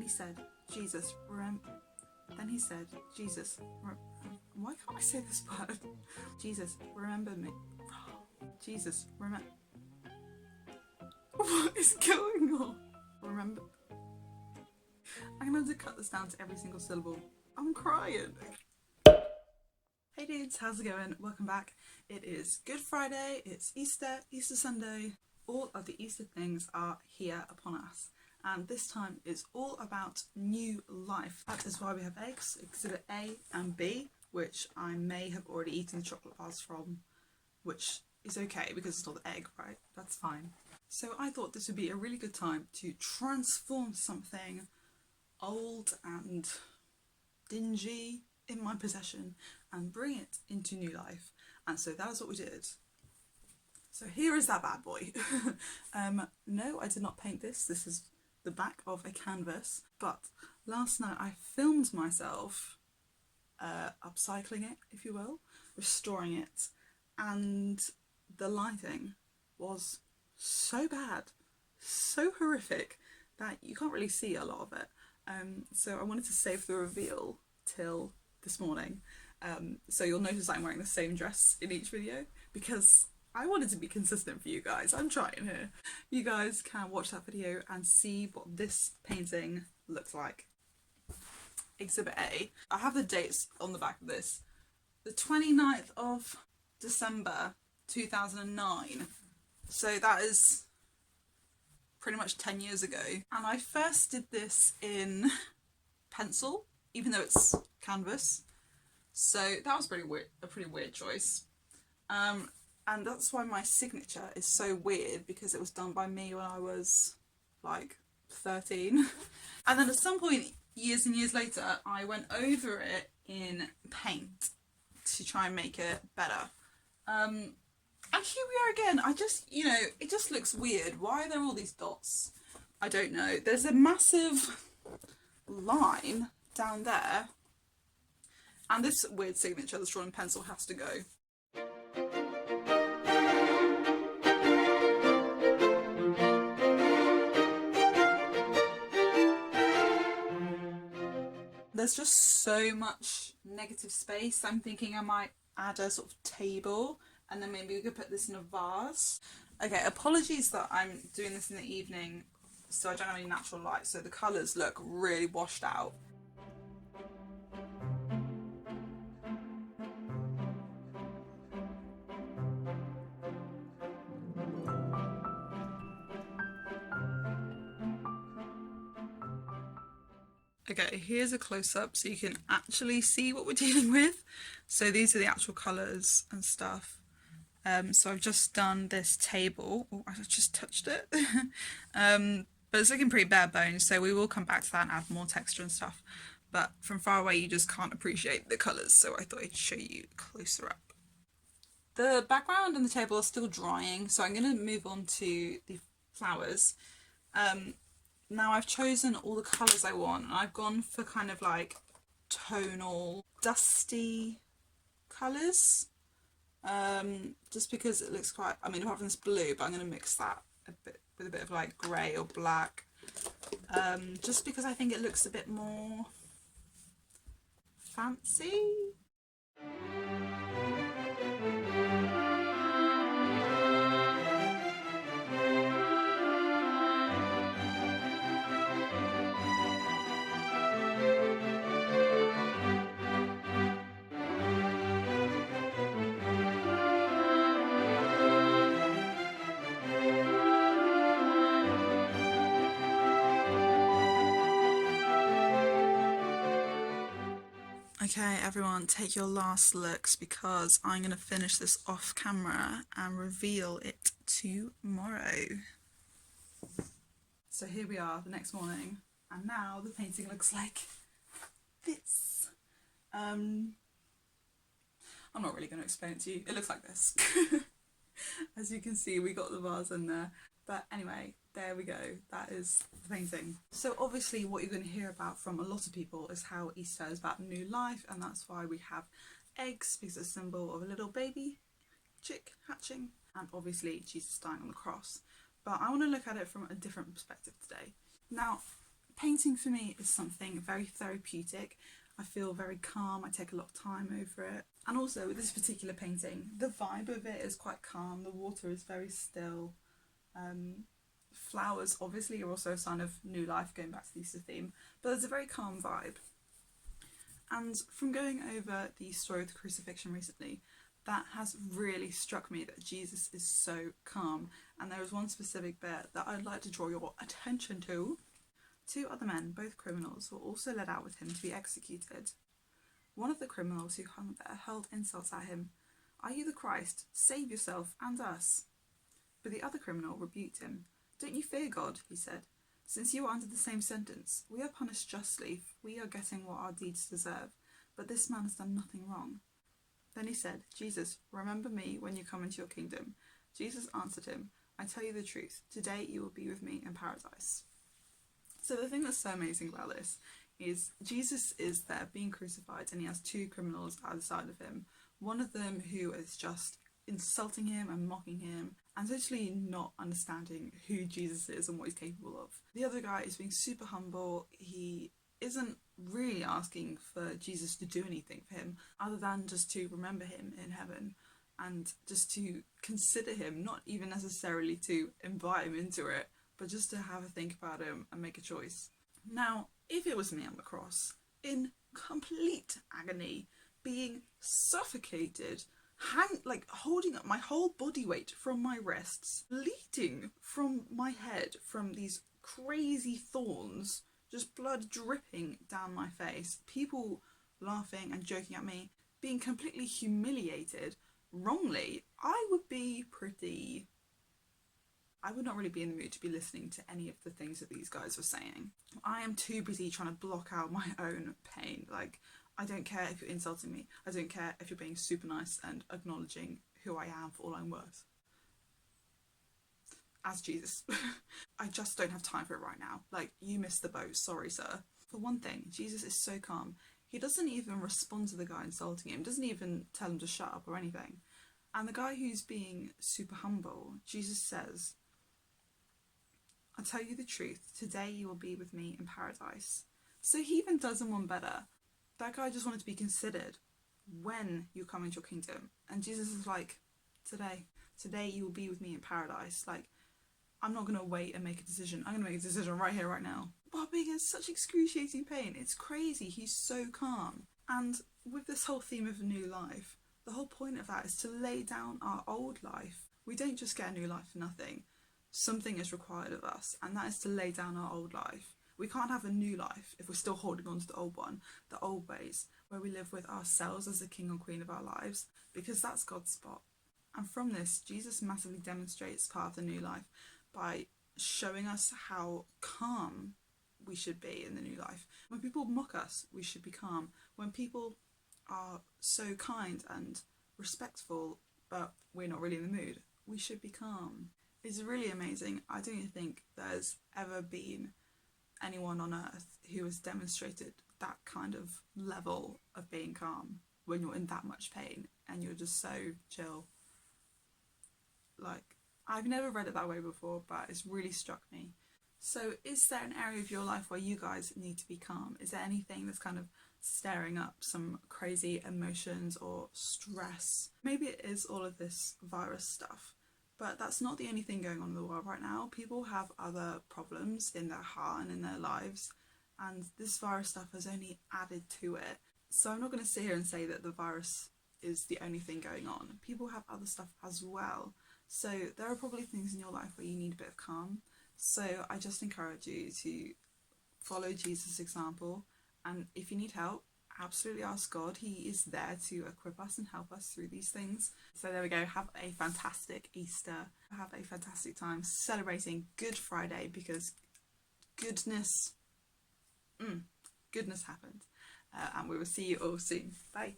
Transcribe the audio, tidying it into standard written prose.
he said, Jesus, Then he said, Jesus, why can't I say this word? Jesus, remember me. Jesus, remember. What is going on? Remember. I'm gonna have to cut this down to every single syllable. I'm crying. Hey dudes, how's it going? Welcome back. It is Good Friday, it's Easter, Easter Sunday. All of the Easter things are here upon us. And this time is all about new life. That is why we have eggs, exhibit A and B, which I may have already eaten the chocolate bars from, which is okay because it's not the egg, right? That's fine. So I thought this would be a really good time to transform something old and dingy in my possession and bring it into new life. And so that is what we did. So here is that bad boy. No, I did not paint this. This is the back of a canvas, but last night I filmed myself upcycling it, if you will, restoring it, and the lighting was so bad, so horrific that you can't really see a lot of it. So I wanted to save the reveal till this morning. So you'll notice I'm wearing the same dress in each video because I wanted to be consistent for you guys. I'm trying here. You guys can watch that video and see what this painting looks like. Exhibit A. I have the dates on the back of this. The 29th of December 2009. So that is pretty much 10 years ago. And I first did this in pencil, even though it's canvas. So that was a pretty weird choice. And that's why my signature is so weird, because it was done by me when I was like 13. And then at some point, years and years later, I went over it in paint to try and make it better. And here we are again. It just looks weird. Why are there all these dots? I don't know. There's a massive line down there. And this weird signature that's drawn in pencil has to go. There's just so much negative space. I'm thinking I might add a sort of table and then maybe we could put this in a vase. Okay, apologies that I'm doing this in the evening so I don't have any natural light, so the colours look really washed out. Okay, here's a close-up so you can actually see what we're dealing with. So these are the actual colours and stuff. So I've just done this table. Oh, I just touched it. But it's looking pretty bare bones, so we will come back to that and add more texture and stuff. But from far away you just can't appreciate the colours, so I thought I'd show you closer up. The background and the table are still drying, so I'm going to move on to the flowers. Now I've chosen all the colours I want, and I've gone for kind of like tonal, dusty colours, just because it looks quite, apart from this blue, but I'm going to mix that a bit with a bit of like grey or black, just because I think it looks a bit more fancy. Okay, everyone, take your last looks because I'm going to finish this off camera and reveal it tomorrow. So here we are the next morning, and now the painting looks like this. I'm not really going to explain it to you. It looks like this. As you can see, we got the vase in there. But anyway, there we go. That is the painting. So obviously what you're going to hear about from a lot of people is how Easter is about new life, and that's why we have eggs, because it's a symbol of a little baby chick hatching, and obviously Jesus dying on the cross. But I want to look at it from a different perspective today. Now, Painting for me is something very therapeutic. I feel very calm, I take a lot of time over it. And also with this particular painting, the vibe of it is quite calm, the water is very still. Flowers obviously are also a sign of new life, going back to the Easter theme, but there's a very calm vibe. And from going over the story of the crucifixion recently, that has really struck me that Jesus is so calm. And there is one specific bit that I'd like to draw your attention to. 2 other men, both criminals, were also led out with him to be executed. One of the criminals who hung there hurled insults at him. "Are you the Christ? Save yourself and us." But the other criminal rebuked him. "Don't you fear God," he said. "Since you are under the same sentence, we are punished justly, we are getting what our deeds deserve, but this man has done nothing wrong." Then he said, "Jesus, remember me when you come into your kingdom." Jesus answered him, "I tell you the truth, today you will be with me in paradise." So the thing that's so amazing about this is Jesus is there being crucified and he has 2 criminals outside of him. One of them who is just insulting him and mocking him and totally not understanding who Jesus is and what he's capable of. The other guy is being super humble. He isn't really asking for Jesus to do anything for him other than just to remember him in heaven and just to consider him, not even necessarily to invite him into it, but just to have a think about him and make a choice. Now, if it was me on the cross, in complete agony, being suffocated, holding up my whole body weight from my wrists, bleeding from my head from these crazy thorns, just blood dripping down my face, people laughing and joking at me, being completely humiliated wrongly, I would not really be in the mood to be listening to any of the things that these guys were saying. I am too busy trying to block out my own pain. Like, I don't care if you're insulting me. I don't care if you're being super nice and acknowledging who I am for all I'm worth. As Jesus. I just don't have time for it right now. Like, you missed the boat. Sorry, sir. For one thing, Jesus is so calm. He doesn't even respond to the guy insulting him. Doesn't even tell him to shut up or anything. And the guy who's being super humble, Jesus says, "I tell you the truth, today you will be with me in paradise." So he even does him one better. That guy just wanted to be considered when you come into your kingdom. And Jesus is like, today you will be with me in paradise. Like, I'm not going to wait and make a decision. I'm going to make a decision right here, right now. While being in such excruciating pain. It's crazy. He's so calm. And with this whole theme of a new life, the whole point of that is to lay down our old life. We don't just get a new life for nothing. Something is required of us, and that is to lay down our old life. We can't have a new life if we're still holding on to the old one, the old ways, where we live with ourselves as the king or queen of our lives, because that's God's spot. And from this, Jesus massively demonstrates part of the new life by showing us how calm we should be in the new life. When people mock us, we should be calm. When people are so kind and respectful, but we're not really in the mood, we should be calm. It's really amazing. I don't think there's ever been anyone on earth who has demonstrated that kind of level of being calm when you're in that much pain and you're just so chill. Like, I've never read it that way before, but it's really struck me. So is there an area of your life where you guys need to be calm? Is there anything that's kind of stirring up some crazy emotions or stress? Maybe it is all of this virus stuff. But that's not the only thing going on in the world right now. People have other problems in their heart and in their lives, and this virus stuff has only added to it. So I'm not going to sit here and say that the virus is the only thing going on. People have other stuff as well. So there are probably things in your life where you need a bit of calm. So I just encourage you to follow Jesus' example, and if you need help, absolutely ask God. He is there to equip us and help us through these things. So there we go. Have a fantastic Easter. Have a fantastic time celebrating Good Friday, because goodness happened. And we will see you all soon. Bye.